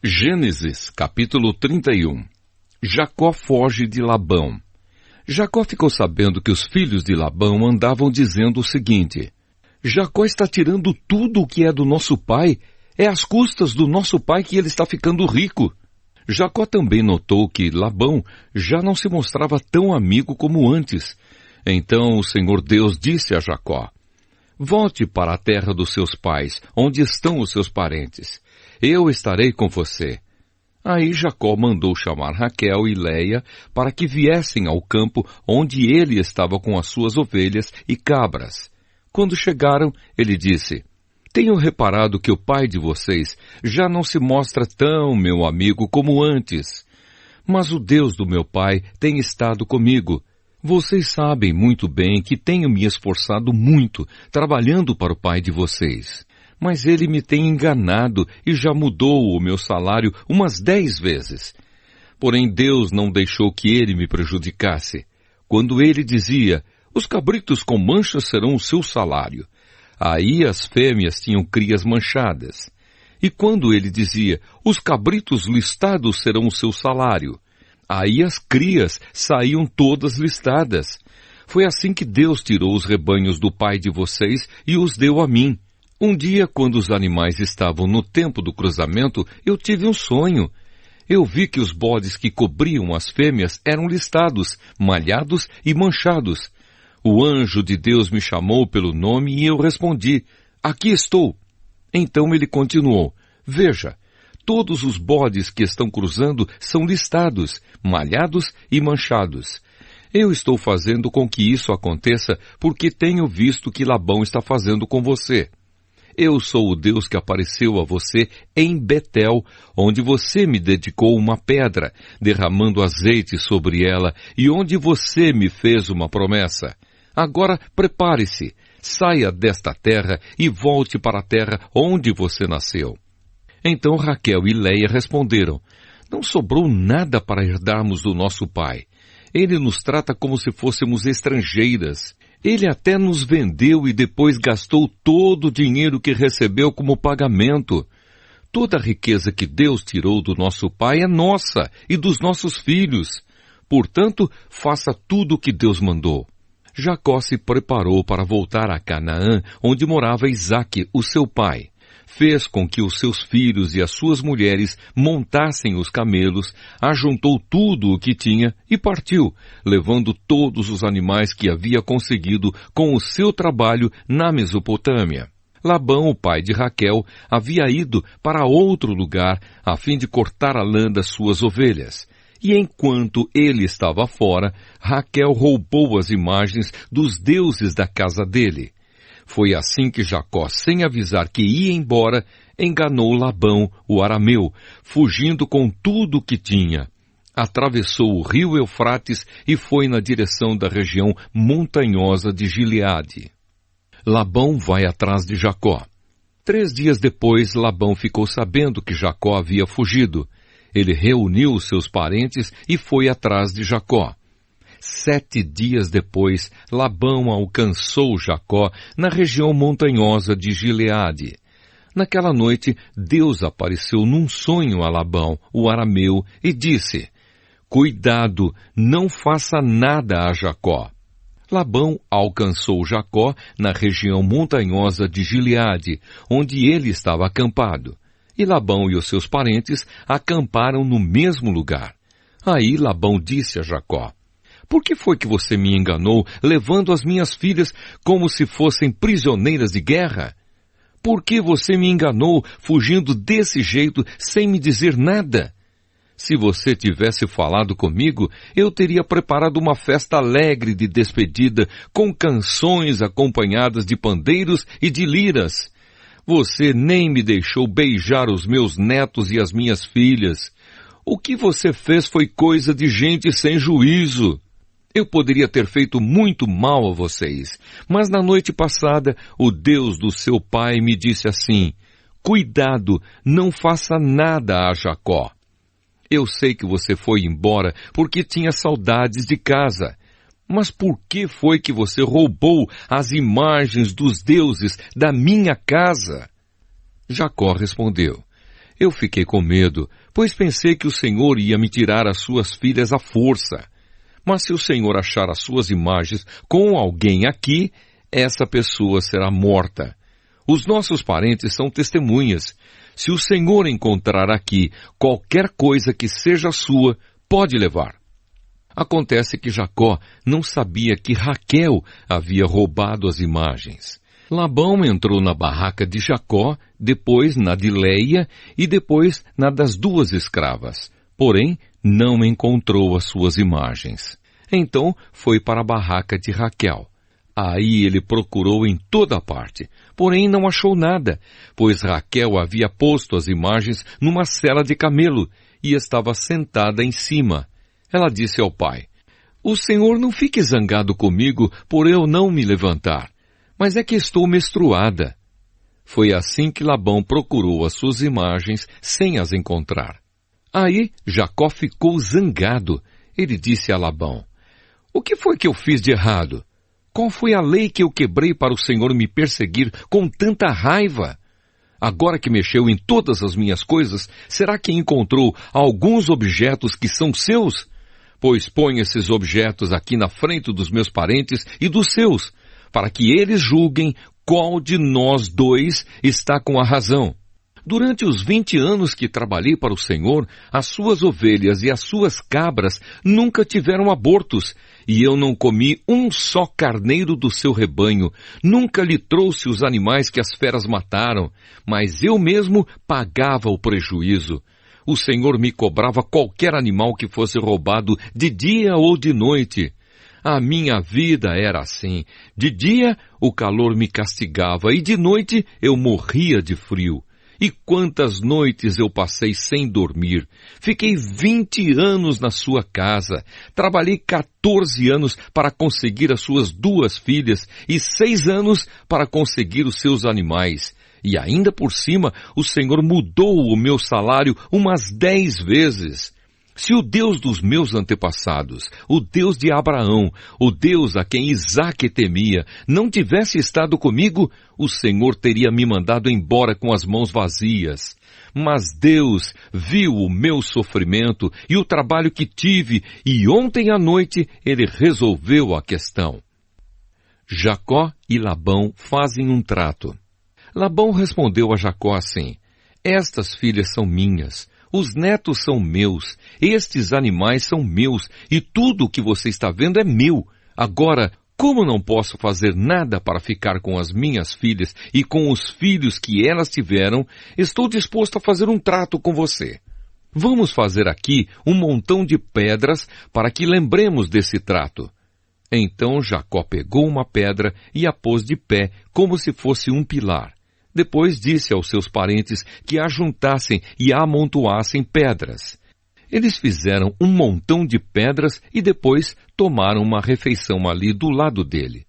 Gênesis, capítulo 31. Jacó foge de Labão. Jacó ficou sabendo que os filhos de Labão andavam dizendo o seguinte: Jacó está tirando tudo o que é do nosso pai. É às custas do nosso pai que ele está ficando rico. Jacó também notou que Labão já não se mostrava tão amigo como antes. Então o Senhor Deus disse a Jacó: Volte para a terra dos seus pais, onde estão os seus parentes. Eu estarei com você. Aí Jacó mandou chamar Raquel e Leia para que viessem ao campo onde ele estava com as suas ovelhas e cabras. Quando chegaram, ele disse: Tenho reparado que o pai de vocês já não se mostra tão meu amigo como antes. Mas o Deus do meu pai tem estado comigo. Vocês sabem muito bem que tenho me esforçado muito, trabalhando para o pai de vocês. Mas ele me tem enganado e já mudou o meu salário umas 10 vezes. Porém, Deus não deixou que ele me prejudicasse. Quando ele dizia: Os cabritos com manchas serão o seu salário, aí as fêmeas tinham crias manchadas. E quando ele dizia: Os cabritos listados serão o seu salário, aí as crias saíam todas listadas. Foi assim que Deus tirou os rebanhos do pai de vocês e os deu a mim. Um dia, quando os animais estavam no tempo do cruzamento, eu tive um sonho. Eu vi que os bodes que cobriam as fêmeas eram listados, malhados e manchados. O anjo de Deus me chamou pelo nome e eu respondi: Aqui estou. Então ele continuou: Veja, todos os bodes que estão cruzando são listados, malhados e manchados. Eu estou fazendo com que isso aconteça porque tenho visto que Labão está fazendo com você. Eu sou o Deus que apareceu a você em Betel, onde você me dedicou uma pedra, derramando azeite sobre ela, e onde você me fez uma promessa. Agora prepare-se, saia desta terra e volte para a terra onde você nasceu. Então Raquel e Leia responderam: Não sobrou nada para herdarmos do nosso pai. Ele nos trata como se fôssemos estrangeiras. Ele até nos vendeu e depois gastou todo o dinheiro que recebeu como pagamento. Toda a riqueza que Deus tirou do nosso pai é nossa e dos nossos filhos. Portanto, faça tudo o que Deus mandou. Jacó se preparou para voltar a Canaã, onde morava Isaque, o seu pai. Fez com que os seus filhos e as suas mulheres montassem os camelos, ajuntou tudo o que tinha e partiu, levando todos os animais que havia conseguido com o seu trabalho na Mesopotâmia. Labão, o pai de Raquel, havia ido para outro lugar a fim de cortar a lã das suas ovelhas. E enquanto ele estava fora, Raquel roubou as imagens dos deuses da casa dele. Foi assim que Jacó, sem avisar que ia embora, enganou Labão, o arameu, fugindo com tudo o que tinha. Atravessou o rio Eufrates e foi na direção da região montanhosa de Gileade. Labão vai atrás de Jacó. 3 dias depois, Labão ficou sabendo que Jacó havia fugido. Ele reuniu os seus parentes e foi atrás de Jacó. 7 dias depois, Labão alcançou Jacó na região montanhosa de Gileade. Naquela noite, Deus apareceu num sonho a Labão, o arameu, e disse: Cuidado, não faça nada a Jacó. Labão alcançou Jacó na região montanhosa de Gileade, onde ele estava acampado. E Labão e os seus parentes acamparam no mesmo lugar. Aí Labão disse a Jacó: Por que foi que você me enganou, levando as minhas filhas como se fossem prisioneiras de guerra? Por que você me enganou, fugindo desse jeito, sem me dizer nada? Se você tivesse falado comigo, eu teria preparado uma festa alegre de despedida, com canções acompanhadas de pandeiros e de liras. Você nem me deixou beijar os meus netos e as minhas filhas. O que você fez foi coisa de gente sem juízo. Eu poderia ter feito muito mal a vocês, mas na noite passada, o Deus do seu pai me disse assim: Cuidado, não faça nada a Jacó. Eu sei que você foi embora porque tinha saudades de casa. Mas por que foi que você roubou as imagens dos deuses da minha casa? Jacó respondeu: Eu fiquei com medo, pois pensei que o Senhor ia me tirar as suas filhas à força. Mas se o Senhor achar as suas imagens com alguém aqui, essa pessoa será morta. Os nossos parentes são testemunhas. Se o Senhor encontrar aqui qualquer coisa que seja sua, pode levar. Acontece que Jacó não sabia que Raquel havia roubado as imagens. Labão entrou na barraca de Jacó, depois na de Leia e depois na das duas escravas. Porém, não encontrou as suas imagens. Então foi para a barraca de Raquel. Aí ele procurou em toda parte, porém não achou nada, pois Raquel havia posto as imagens numa sela de camelo e estava sentada em cima. Ela disse ao pai: "O Senhor não fique zangado comigo por eu não me levantar, mas é que estou menstruada." Foi assim que Labão procurou as suas imagens sem as encontrar. Aí Jacó ficou zangado. Ele disse a Labão: "O que foi que eu fiz de errado? Qual foi a lei que eu quebrei para o Senhor me perseguir com tanta raiva? Agora que mexeu em todas as minhas coisas, será que encontrou alguns objetos que são seus? Pois põe esses objetos aqui na frente dos meus parentes e dos seus, para que eles julguem qual de nós dois está com a razão. Durante os 20 anos que trabalhei para o Senhor, as suas ovelhas e as suas cabras nunca tiveram abortos, e eu não comi um só carneiro do seu rebanho, nunca lhe trouxe os animais que as feras mataram, mas eu mesmo pagava o prejuízo. O Senhor me cobrava qualquer animal que fosse roubado de dia ou de noite. A minha vida era assim. De dia o calor me castigava e de noite eu morria de frio. E quantas noites eu passei sem dormir. Fiquei 20 anos na sua casa. Trabalhei 14 anos para conseguir as suas 2 filhas e 6 anos para conseguir os seus animais. E ainda por cima, o Senhor mudou o meu salário umas 10 vezes. Se o Deus dos meus antepassados, o Deus de Abraão, o Deus a quem Isaque temia, não tivesse estado comigo, o Senhor teria me mandado embora com as mãos vazias. Mas Deus viu o meu sofrimento e o trabalho que tive, e ontem à noite Ele resolveu a questão." Jacó e Labão fazem um trato. Labão respondeu a Jacó assim: "Estas filhas são minhas. Os netos são meus, estes animais são meus, e tudo o que você está vendo é meu. Agora, como não posso fazer nada para ficar com as minhas filhas e com os filhos que elas tiveram, estou disposto a fazer um trato com você. Vamos fazer aqui um montão de pedras para que lembremos desse trato." Então Jacó pegou uma pedra e a pôs de pé, como se fosse um pilar. Depois disse aos seus parentes que ajuntassem e amontoassem pedras. Eles fizeram um montão de pedras e depois tomaram uma refeição ali do lado dele.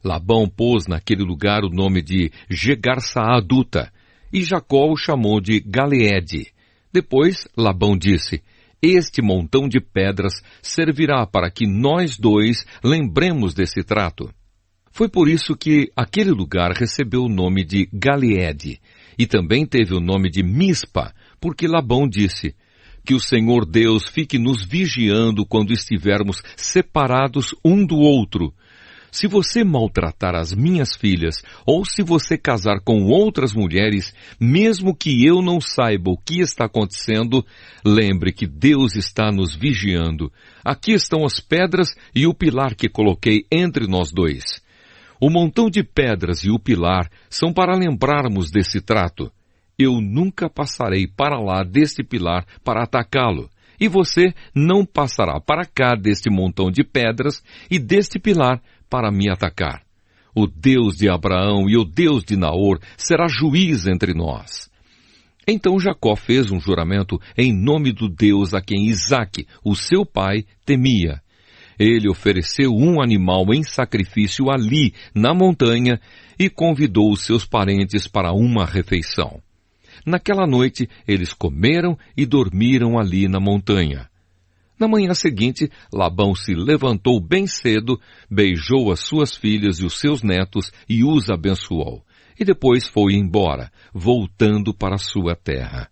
Labão pôs naquele lugar o nome de Jegar-Saaduta e Jacó o chamou de Galeede. Depois Labão disse: "Este montão de pedras servirá para que nós dois lembremos desse trato." Foi por isso que aquele lugar recebeu o nome de Galeede, e também teve o nome de Mispa, porque Labão disse: "Que o Senhor Deus fique nos vigiando quando estivermos separados um do outro. Se você maltratar as minhas filhas, ou se você casar com outras mulheres, mesmo que eu não saiba o que está acontecendo, lembre que Deus está nos vigiando. Aqui estão as pedras e o pilar que coloquei entre nós dois. O montão de pedras e o pilar são para lembrarmos desse trato. Eu nunca passarei para lá deste pilar para atacá-lo, e você não passará para cá deste montão de pedras e deste pilar para me atacar. O Deus de Abraão e o Deus de Naor será juiz entre nós." Então Jacó fez um juramento em nome do Deus a quem Isaque, o seu pai, temia. Ele ofereceu um animal em sacrifício ali, na montanha, e convidou os seus parentes para uma refeição. Naquela noite, eles comeram e dormiram ali na montanha. Na manhã seguinte, Labão se levantou bem cedo, beijou as suas filhas e os seus netos e os abençoou. E depois foi embora, voltando para sua terra.